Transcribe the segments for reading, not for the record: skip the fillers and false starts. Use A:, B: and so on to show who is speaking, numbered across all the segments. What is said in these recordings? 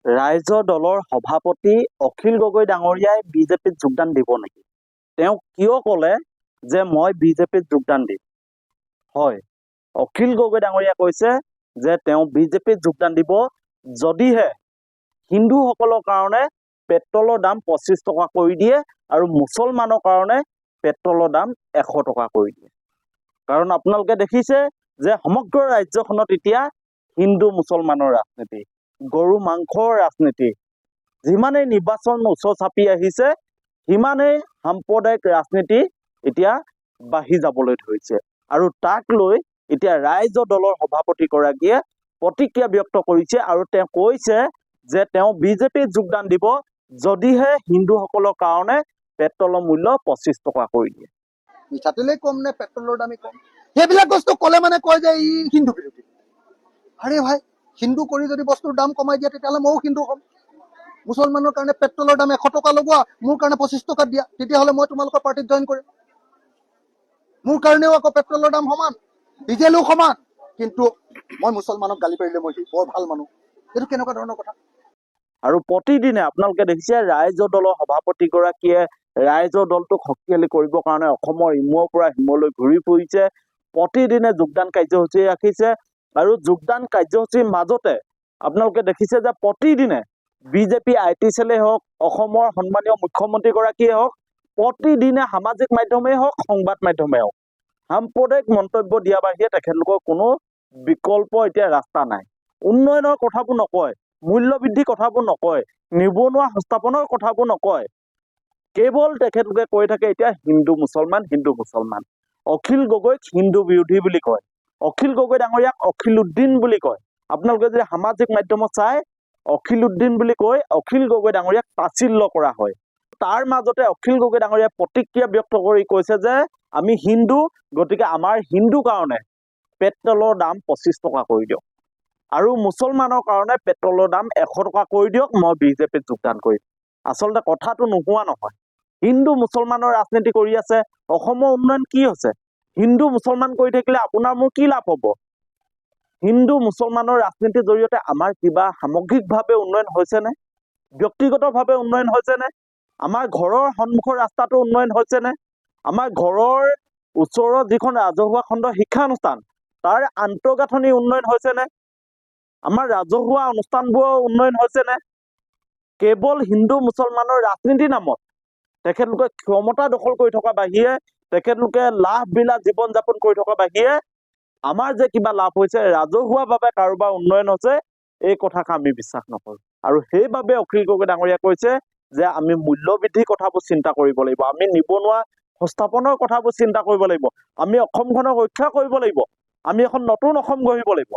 A: ৰাইজৰ দলৰ সভাপতি অখিল গগৈ ডাঙৰীয়াই বিজেপিত যোগদান দিব নেকি? তেওঁ কিয় ক'লে যে মই বিজেপিত যোগদান দিম? হয়, অখিল গগৈ ডাঙৰীয়াই কৈছে যে তেওঁ বিজেপিত যোগদান দিব যদিহে হিন্দুসকলৰ কাৰণে পেট্ৰলৰ দাম 25 টকা কৰি দিয়ে আৰু মুছলমানৰ কাৰণে পেট্ৰলৰ দাম 100 টকা কৰি দিয়ে। কাৰণ আপোনালোকে দেখিছে যে সমগ্ৰ ৰাজ্যখনত এতিয়া হিন্দু মুছলমানৰ ৰাজনীতি, গৰু মাংসৰ ৰাজনীতি। যিমানেই নিৰ্বাচন ওচৰ চাপি আহিছে সিমানেই সাম্প্ৰদায়িক ৰাজনীতি এতিয়া বাঢ়ি যাবলৈ ধৰিছে। আৰু তাক লৈ এতিয়া ৰাইজৰ দলৰ সভাপতিগৰাকীয়ে প্ৰতিক্ৰিয়া ব্যক্ত কৰিছে আৰু তেওঁ কৈছে যে তেওঁ বিজেপিত যোগদান দিব যদিহে হিন্দুসকলৰ কাৰণে পেট্ৰলৰ মূল্য 25 টকা কৰি দিয়ে।
B: মিঠাতেলেই কম নে পেট্ৰলৰ দামেই কম, সেইবিলাক বস্তু ক'লে মানে কয় যে ই হিন্দু বিৰোধী। আৰে ভাই, হিন্দু কৰি যদি বস্তুৰ দাম কমাই দিয়া তেতিয়াহ'লে ময়ো হিন্দু হ'ম। মুছলমানৰ কাৰণে পেট্ৰলৰ দাম 100 টকা লগোৱা, মোৰ কাৰণে 25 টকা দিয়া, তেতিয়াহ'লে মই তোমালোকৰ পাৰ্টিত জইন কৰিম। মোৰ কাৰণেও আকৌ পেট্ৰলৰ দাম সমান, ডিজেলো সমান, কিন্তু মই মুছলমানক গালি পাৰিলে মই বৰ ভাল মানুহ। এইটো কেনেকুৱা ধৰণৰ কথা?
A: আৰু প্ৰতিদিনে আপোনালোকে দেখিছে ৰাইজৰ দলৰ সভাপতিগৰাকীয়ে ৰাইজৰ দলটোক শক্তিশালী কৰিবৰ কাৰণে অসমৰ ইমূৰৰ পৰা সিমূৰলৈ ঘূৰি ফুৰিছে। প্ৰতিদিনে যোগদান কাৰ্যসূচী ৰাখিছে আৰু যোগদান কাৰ্যসূচীৰ মাজতে আপোনালোকে দেখিছে যে প্ৰতিদিনে বিজেপি IT চেলেই হওক, অসমৰ সন্মানীয় মুখ্যমন্ত্ৰীগৰাকীয়ে হওক, প্ৰতিদিনে সামাজিক মাধ্যমেই হওক, সংবাদ মাধ্যমেই হওক, সাম্প্ৰদায়িক মন্তব্য দিয়া বাহিৰে তেখেতলোকৰ কোনো বিকল্প এতিয়া ৰাস্তা নাই। উন্নয়নৰ কথাবোৰ নকয়, মূল্যবৃদ্ধি কথাবোৰ নকয়, নিবনুৱা সংস্থাপনৰ কথাবোৰ নকয়, কেৱল তেখেতলোকে কৈ থাকে এতিয়া হিন্দু মুছলমান হিন্দু মুছলমান। অখিল গগৈক হিন্দু বিৰোধী বুলি কয়, অখিল গগৈ ডাঙৰীয়াক অখিল উদ্দিন বুলি কয়। আপোনালোকে যদি সামাজিক মাধ্যমত চাই অখিল উদ্দিন বুলি কৈ অখিল গগৈ ডাঙৰীয়াক তাচিল্য কৰা হয়। তাৰ মাজতে অখিল গগৈ ডাঙৰীয়াই প্ৰতিক্ৰিয়া ব্যক্ত কৰি কৈছে যে আমি হিন্দু, গতিকে আমাৰ হিন্দু কাৰণে পেট্ৰলৰ দাম 25 টকা কৰি দিয়ক আৰু মুছলমানৰ কাৰণে পেট্ৰলৰ দাম 100 টকা কৰি দিয়ক, মই বিজেপিত যোগদান কৰিম। আচলতে কথাটো নোহোৱা নহয়। হিন্দু মুছলমানৰ ৰাজনীতি কৰি আছে, অসমৰ উন্নয়ন কি হৈছে? হিন্দু মুছলমান কৰি থাকিলে আপোনাৰ মোৰ কি লাভ হ'ব? হিন্দু মুছলমানৰ ৰাজনীতিৰ জৰিয়তে আমাৰ কিবা সামগ্ৰিকভাৱে উন্নয়ন হৈছেনে? ব্যক্তিগতভাৱে উন্নয়ন হৈছেনে? আমাৰ ঘৰৰ সন্মুখৰ ৰাস্তাটো উন্নয়ন হৈছেনে? আমাৰ ঘৰৰ ওচৰৰ যিখন ৰাজহুৱা খণ্ড শিক্ষানুষ্ঠান তাৰ আন্তঃগাঁথনি উন্নয়ন হৈছেনে? আমাৰ ৰাজহুৱা অনুষ্ঠানবোৰৰ উন্নয়ন হৈছেনে? কেৱল হিন্দু মুছলমানৰ ৰাজনীতিৰ নামত তেখেতলোকে ক্ষমতা দখল কৰি থকা বাহিৰে, তেখেতলোকে লাভ বিলাস জীৱন যাপন কৰি থকা বাহিৰে আমাৰ যে কিবা লাভ হৈছে, ৰাজহুৱাভাৱে কাৰোবাৰ উন্নয়ন হৈছে, এই কথাক আমি বিশ্বাস নকৰোঁ। আৰু সেইবাবে অখিল গগৈ ডাঙৰীয়াই কৈছে যে আমি মূল্যবৃদ্ধিৰ কথাবোৰ চিন্তা কৰিব লাগিব, আমি নিবনুৱা সংস্থাপনৰ কথাবোৰ চিন্তা কৰিব লাগিব, আমি অসমখনক ৰক্ষা কৰিব লাগিব, আমি এখন নতুন অসম গঢ়িব লাগিব।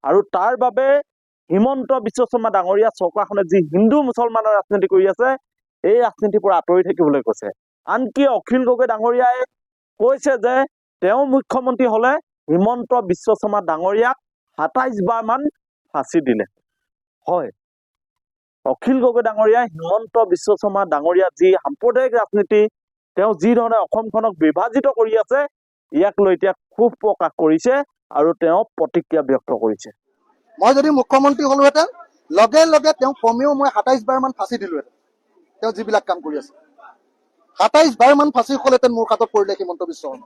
A: আৰু তাৰ বাবে হিমন্ত বিশ্ব শৰ্মা ডাঙৰীয়া চৰকাৰখনে যি হিন্দু মুছলমানৰ ৰাজনীতি কৰি আছে, এই ৰাজনীতিৰ পৰা আঁতৰি থাকিবলৈ কৈছে। আনকি অখিল গগৈ ডাঙৰীয়াই কৈছে যে তেওঁ মুখ্যমন্ত্ৰী হলে হিমন্ত বিশ্ব শৰ্মা ডাঙৰীয়াক 27 বাৰ মান ফাঁচি দিলে। হয়, অখিল গগৈ ডাঙৰীয়াই হিমন্ত বিশ্ব শৰ্মা ডাঙৰীয়া যি সাম্প্ৰদায়িক ৰাজনীতি, তেওঁ যি ধৰণে অসমখনক বিভাজিত কৰি আছে, ইয়াক লৈ এতিয়া ক্ষোভ প্ৰকাশ কৰিছে আৰু তেওঁ প্ৰতিক্ৰিয়া ব্যক্ত কৰিছে।
B: মই যদি মুখ্যমন্ত্ৰী হলোহেঁতেন লগে লগে তেওঁ কমেও মই 27 বাৰ মান ফাঁচি দিলোহেঁতেন। তেওঁ যিবিলাক কাম কৰি আছে 27 বাৰ মান ফাঁচি হ'লহেঁতেন মোৰ হাতত পৰিলে হিমন্ত বিশ্ব শৰ্মা।